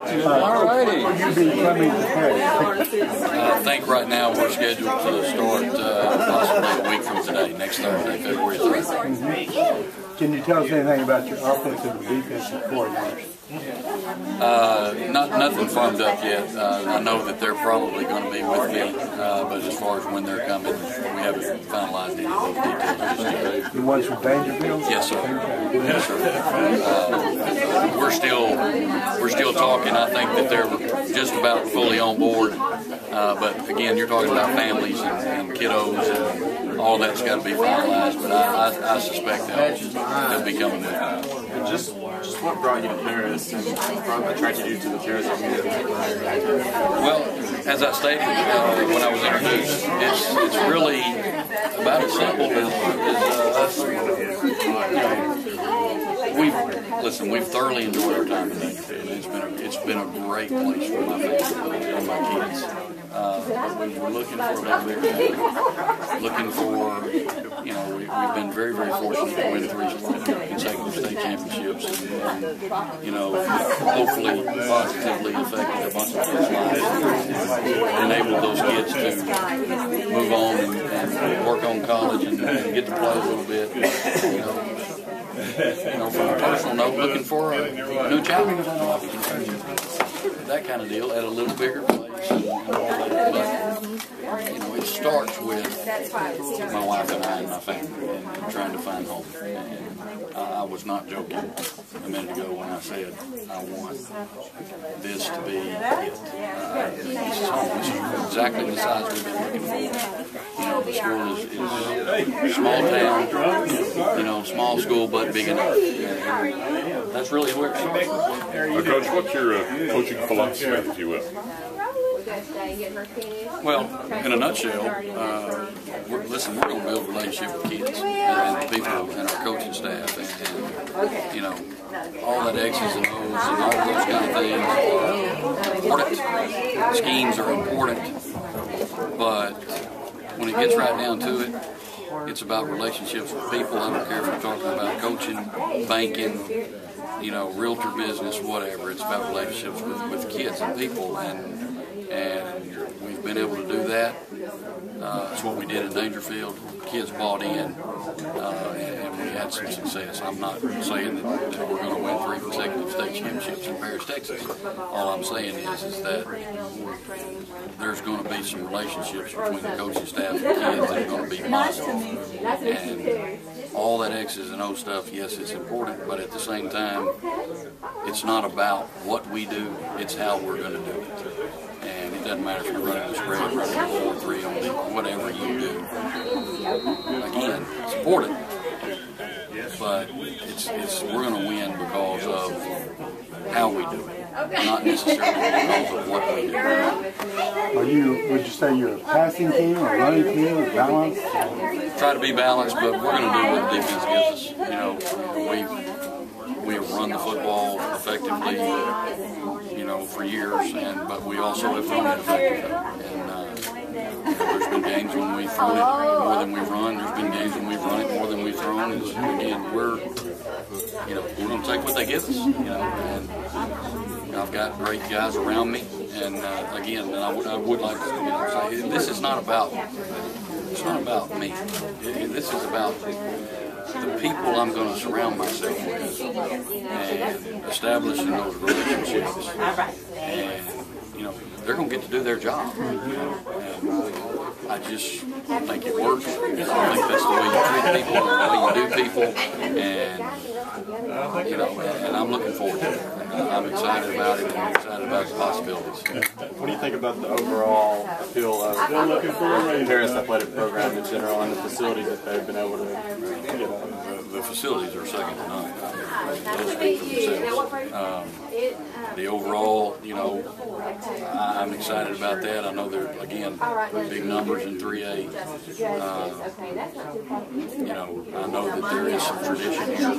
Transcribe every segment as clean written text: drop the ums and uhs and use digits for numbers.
All righty. Will you be coming to Perry? I think right now we're scheduled to start possibly a week from today, next Thursday, February 3rd. Can you tell us anything about your offensive and defensive coordinators? Nothing firmed up yet. I know that they're probably going to be with me, but as far as when they're coming, we haven't finalized any of those details. The ones from Dangerfield? Yes, sir. Yes, sir. We're still talking. I think that they're just about fully on board. But again, you're talking about families and kiddos, and all that's got to be finalized. But I suspect they'll be coming with me. And just what brought you to Paris and attracted you to the Paris community? Well, as I stated when I was introduced, it's really about as simple as us. We've thoroughly enjoyed our time in Dangerfield. It's been a great place for my family and my kids. But we were looking for a little bit better. Looking for, we've been very, very fortunate to win 3 consecutive state championships, and hopefully positively affected a bunch of kids' lives, and enabled those kids to move on and work on college and get to play a little bit. From a personal note, looking for a new challenge, that kind of deal at a little bigger place. But, it starts with my wife and I and my family and trying to find home. And I was not joking a minute ago when I said I want this to be it. This is home. This is exactly the size we've been looking for. The school is small town, small school, but big enough. And that's really where it starts. Coach, what's your coaching philosophy, if you will? Well, in a nutshell, we're going to build a relationship with kids and the people and our coaching staff, and all that X's and O's and all those kind of things are important. Schemes are important, but when it gets right down to it, it's about relationships with people. I don't care if you're talking about coaching, banking, realtor business, whatever. It's about relationships with kids and people, and we've been able to do that. That's what we did in Dangerfield. Kids bought in, and we had some success. I'm not saying that we're going to win 3 consecutive state championships in Paris, Texas. All I'm saying is that there's going to be some relationships between the coaching staff and kids that are going to be positive. And all that X's and O's stuff, yes, it's important, but at the same time, it's not about what we do, it's how we're going to do it. And it doesn't matter if you're running the spread, running the 4-3 on whatever you do. Again, it's important, but we're going to win because of how we do it, not necessarily because of what we do. Would you say you're a passing team, a running team, a balanced? Try to be balanced, but we're going to do what the defense gives us. We have run the football effectively, for years, but we also have thrown it effectively. And there's been games when we've thrown it more than we've run. There's been games when we've run it more than we've thrown. And again, we're going to take what they give us. And I've got great guys around me. And again, I would like to say this is not about. It's not about me. This is about the people I'm going to surround myself with and establishing those relationships. And, they're going to get to do their job. And I just think it works. I think that's the way you treat people, the way you do people. And I'm looking forward to it. I'm excited about it, and I'm excited about the possibilities. What do you think about the overall appeal of the Paris athletic program in general and the facilities that they've been able to get? The facilities are second to none. Those speak for themselves. The overall, I'm excited about that. I know there, again, big numbers in 3A. I know that there is some tradition here.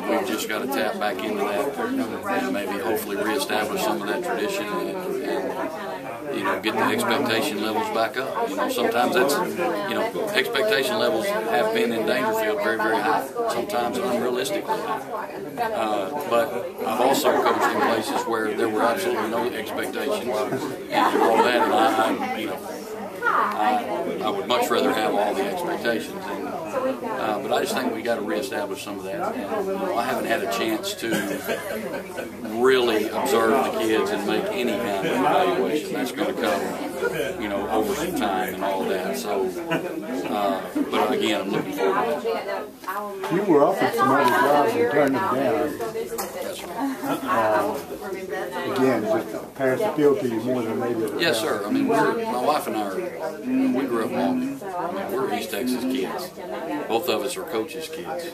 We've just got to tap back into that and maybe hopefully reestablish some of that tradition and get the expectation levels back up. Sometimes that's, expectation levels have been in Dangerfield very, very high. Sometimes unrealistically high. But I've also coached in places where there were absolutely no expectations and all that, and I would much rather have all the expectations. But I just think we got to reestablish some of that. And, I haven't had a chance to really observe the kids and make any kind of evaluation. That's going to come, over some time and all that. So, but again, I'm looking forward to that. You were offered some other jobs and turned them down. That's right. Again, just parents appeal to you more than maybe other Yes, sir. I mean, my wife and I, we grew up Long. I mean, we're East Texas kids. Both of us are coaches' kids.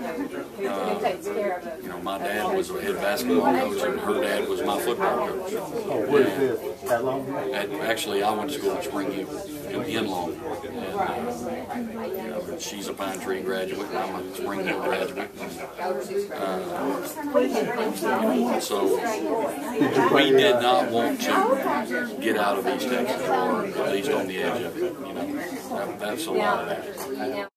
My dad was a head basketball coach, and her dad was my football coach. Oh, where's this? At Long? Actually, I went to school at Springview in Long. And, she's a Pine Tree graduate, and I'm a Springview graduate. So we did not want to get out of East Texas, or at least on the edge of it. That's a lot of that.